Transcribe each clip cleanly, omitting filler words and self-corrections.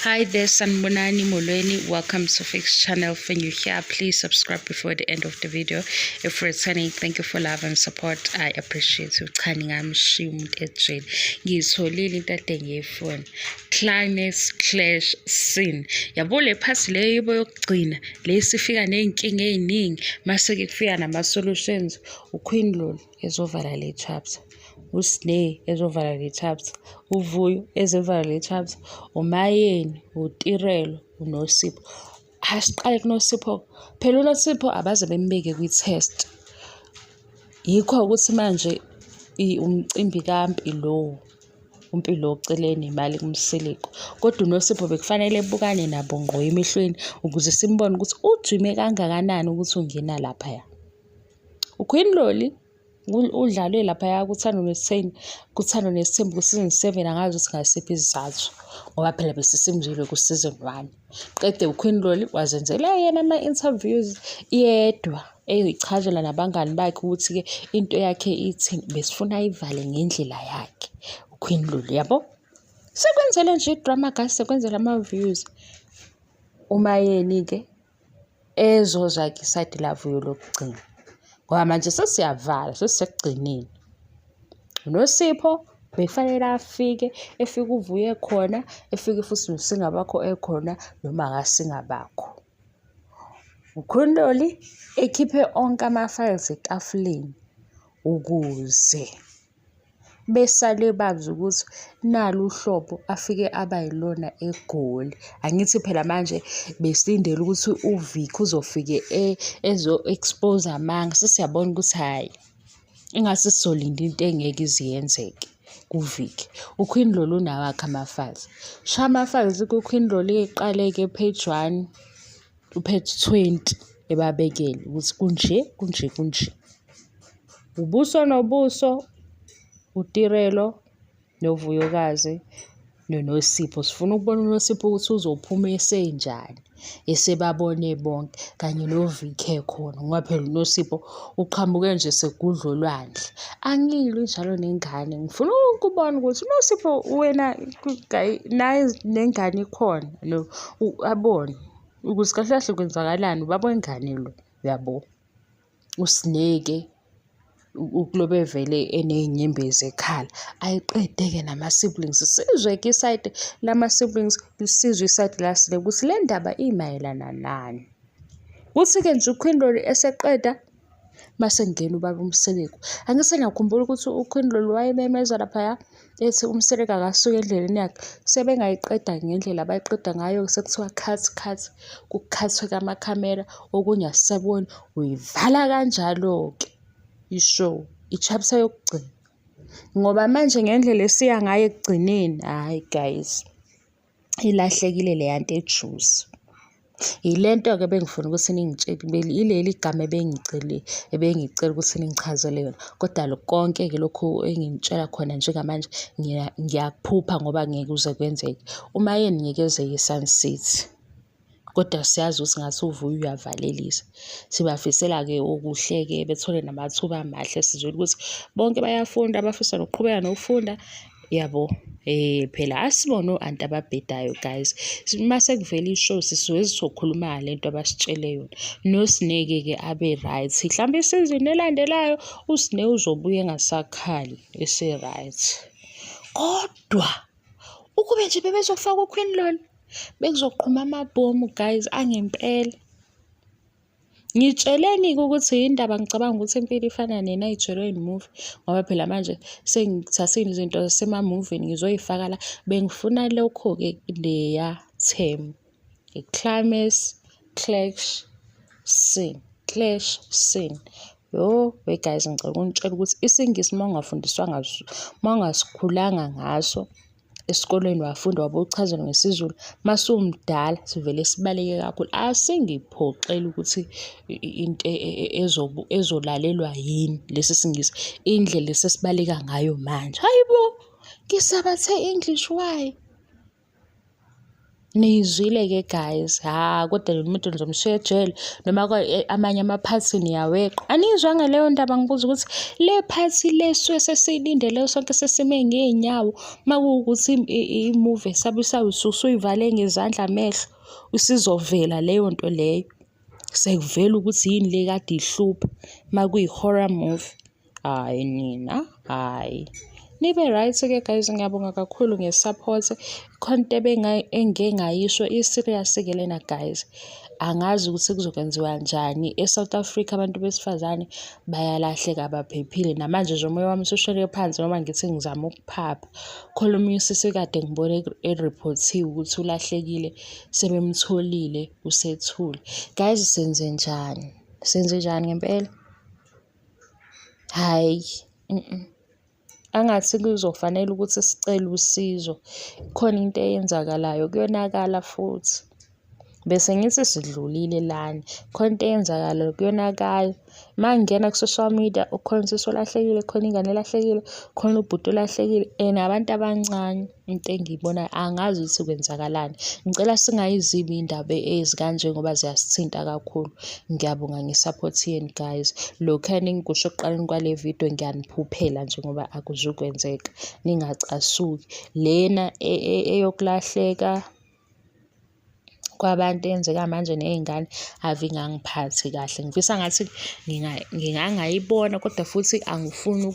Hi there, Sanbonani Molweni. Welcome to Fix channel. When you're here, please subscribe before the end of the video. If returning, thank you for love and support. I appreciate you. I'm shamed at trade. Ngizolile into ngefone. Climate clash scene. Yabole past le yoyokugcina. Lesifika nenkinga eziningi mase kufika nama solutions. uQueen Lulu ezovala le chapter. uSneh ezovala le chapter. uVuyo ezovala le chapter. uMayeni, uTirelo, uNosipho. Asiqale kuNosipho. Phela uNosipho abaze bembeke kwi-test. Yikho ukuthi manje umcimbi kaMpilo uMpilo oceleni imali kumsiliko. Kodwa uNosipho bekufanele ebukane nabo ngqo emehlweni ukuze simbone ukuthi ujime kangakanani ukuthi ungena lapha. uQueen Lulu udlalwe lapha kuthando nesithembu ku-season 7 angazi ukuthi ngasiphi isizathu ngoba phela besisimzile ku-season 1. Qede uQueen Lulu wazenzela yena ama-interviews yedwa eyichazela nabangani bakhe ukuthi-ke into yakhe ithini, besifuna ayivale ngendlela yakhe uQueen Lulu, yabo. Sekwenzele nje idrama guys, sekwenzela ama-views. uMayeni-ke ezoza-ke isayidi laVuyo lokugcina ngoba manje sesiyavala sesekugcineni. uNosipho befanele efike uVuyo ekhona, efike futhi noSingabakho ekhona noma akaSingabakho. uQueen Lulu ekhiphe onke ama-files etafuleni ukuze besale bazi ukuthi nalo uhlobo afike aba yilona eGoli. Angithi phela manje besilindele ukuthi uVicky uzofike ezo-expose amanga. Sesiyabona ukuthi hhayi ingase sizolinda into engeke iziyenzeke kuVicky. uQueen Lulu unawakhe ama-files. Sha ama-files kuQueen Lulu eqale-ke page 1 page 20 ebabekele ukuthi kunje. Ubuso nobuso, uTirelo noVuyokazi noNosipho. Sifuna ukubona uNosipho ukuthi uzophuma esenjani esebabone bonke kanye noVicky ekhona ngoba phela uNosipho uqhamuke nje segudla olwandle. Angilwi njalo nengane, ngifuna ukubona ukuthi uNosipho wena naye nengane ikhona abone ukuthi kahle kahle kwenzakalani, ubaba wengane lo, yabo. uSneh-ke ukulobe vele eney'nyembezi ekhala ayiqede-ke nama-siblings. Sizwe-ke isayidi lama-siblings, sizwe isayidi laSneh ukuthi le ndaba imayelana nani. Kuthi-ke nje uQueen Lulu eseqeda mase kungena ubaba uMsiliko. Angithi ngiyakhumbula ukuthi uQueen Lulu wayememeza laphaya ethi uMsiliko akasuke endleleni yakhe. Sebengayiqeda ngendlela abayiqeda ngayo sekuthiwa cut, kukhathwe kamakhamera, okunye asisaboni. Uyivala kanjalo-ke ishow, i-chapter yokugcina ngoba manje ngendlela esiya ngayo ekugcineni, hhayi guys, ilahlekile leya nto ejuice. Ile nto-ke bengifuna ukuthi ningitshele, ileli gama ebengicela ukuthi ningichazele yona. Kodwa konke-ke lokhu enginitshela khona njengamanje ngiyakuphupha ngoba ngeke kuze kwenzeke. uMayeni ngeke eze ye-Sun City kodwa siyazi ukuthi ngathi uVuyo uyavalelisa. Sibafisela-ke okuhle-ke bethole namathuba amahle, sizwele ukuthi bonke bayafunda, abafisa nokuqhubeka nokufunda, yabo. Phela asibone o-anti ababhedayo guys. Mase kuvela ishow sisuke sizokhuluma ngale nto abasitshele yona. noSneh-ke abe right, mhlawumbe isizini elandelayo uSneh uzobuya engasakhali ese-right. Kodwa ukube nje bebezofaka uQueen Lulu bekuzoqhuma amabhomu guys angempela. Ngitsheleni-ke ukuthi yindaba ngicabanga ukuthi impilo ifana ne-Nigerian movie ngoba phela manje sengithathile izinto zasema-movie-ni ngizoyifaka la. Bengifuna lokho-ke leya term, i-climax clash scene. Guys, ngicela ukunitshela ukuthi isiNgisi uma ungasikhulanga ngaso esikoleni wafunda wabuchazelwa ngesiZulu, masumdala sivele sibaleke kakhulu. Asingiphoxeli ukuthi into ezolalelwa yini lesi siNgisi, indlela esesibaleka ngayo manje. Hayibo, ngisabathe English, why? Niyizwile-ke guys, kodwa lo muntu nizomshiya ejele noma amanye amaphathi niyaweqa. Aniyizwanga leyo ndaba ngibuza ukuthi le phathi le suke sesiyilindele sonke sesime ngey'nyawo uma kuwukuthi imuvi esabisayo usuyivale ngezandla amehlo, isizovela leyo nto leyo. Sekuvela ukuthi yini le kade ihlupha uma kuyi-horror movie. Hhayi nina, hhayi. Nibe right-ke guys, ngiyabonga kakhulu nge-support. Khona into engike ngayisho i-serious-ke lena guys. Angazi ukuthi kuzokwenziwa njani. E-South Africa abantu besifazane bayalahleka abaphephile. Namanje nje umoya wami usushone phansi noma ngithi ngizama ukuphapha. Khona omunye usisi kade ngibone eriphothiwe ukuthi ulahlekile, sebemtholile usethule. Guys, senze njani? Senze njani ngempela? Hhayi, angathi kuzofanele ukuthi sicele usizo. Khona into eyenzakalayo, kuyonakala futhi. Bese ngithi sidlulile lana. Khona into eyenzakalayo, kuyonakala. Uma ngingena ku-social media, ukhona usisi olahlekile, khona ingane elahlekile, khona ubhuti olahlekile, and abantu abancane. Into engiyibonayo, angazi ukuthi kwenzakalani. Ngicela singayizibi iy'ndaba ezikanje ngoba ziyasithinta kakhulu. Ngiyabonga nge-support yenu guys. Lokhuyana engikusho ekuqaleni kwale video ngiyaniphuphela nje ngoba akuzukwenzeka. Ningacasuki. Lena eyokulahleka kwabantu eyenzeka manje ney'ngane ave ingangiphathi kahle. Ngifisa ngathi ngingangayibona kodwa futhi angifuni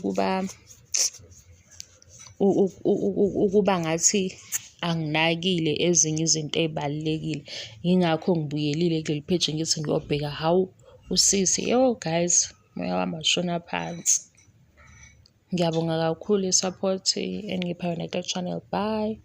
ukuba ngathi anginakile ezinye izinto ey'balulekile. Yingakho ngibuyelile kuleli page ngithi ngiyobheka, hawu usisi, guys, umoya wami washona phansi. Ngiyabonga kakhulu i-support engipha yona kule channel. Bye.